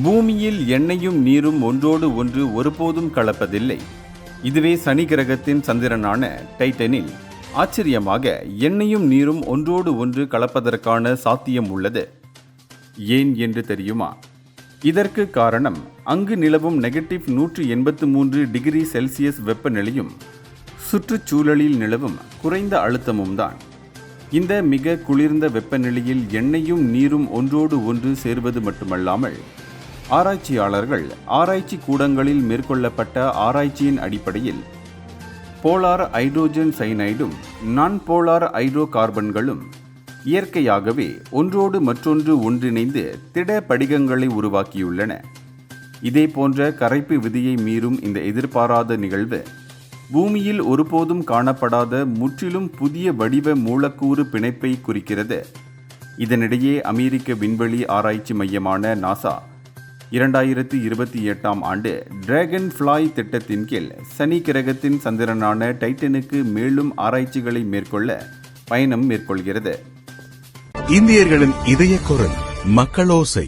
பூமியில் எண்ணெயும் நீரும் ஒன்றோடு ஒன்று ஒருபோதும் கலப்பதில்லை. இதுவே சனி கிரகத்தின் சந்திரனான டைட்டனில் ஆச்சரியமாக எண்ணெயும் நீரும் ஒன்றோடு ஒன்று கலப்பதற்கான சாத்தியம் உள்ளது. ஏன் என்று தெரியுமா? இதற்கு காரணம் அங்கு நிலவும் -183 டிகிரி செல்சியஸ் வெப்பநிலையும் சுற்றுச்சூழலில் நிலவும் குறைந்த அழுத்தமும் தான். இந்த மிக குளிர்ந்த வெப்பநிலையில் எண்ணெயும் நீரும் ஒன்றோடு ஒன்று சேர்வது மட்டுமல்லாமல், ஆராய்ச்சியாளர்கள் ஆராய்ச்சி கூடங்களில் மேற்கொள்ளப்பட்ட ஆராய்ச்சியின் அடிப்படையில் போலார் ஹைட்ரோஜன் சைனைடும் நான் போலார் ஹைட்ரோ கார்பன்களும் இயற்கையாகவே ஒன்றோடு மற்றொன்று ஒன்றிணைந்து திட படிகங்களை உருவாக்கியுள்ளன. இதே போன்ற கரைப்பு விதியை மீறும் இந்த எதிர்பாராத நிகழ்வு பூமியில் ஒருபோதும் காணப்படாத முற்றிலும் புதிய வடிவ மூலக்கூறு பிணைப்பை குறிக்கிறது. இதனிடையே அமெரிக்க விண்வெளி ஆராய்ச்சி மையமான நாசா 2028ஆம் ஆண்டு டிராகன் ஃப்ளாய் திட்டத்தின் கீழ் சனி கிரகத்தின் சந்திரனான டைட்டனுக்கு மேலும் ஆராய்ச்சிகளை மேற்கொள்ள பயணம் மேற்கொள்கிறது. இந்தியர்களின் இதய குரல் மக்களோசை.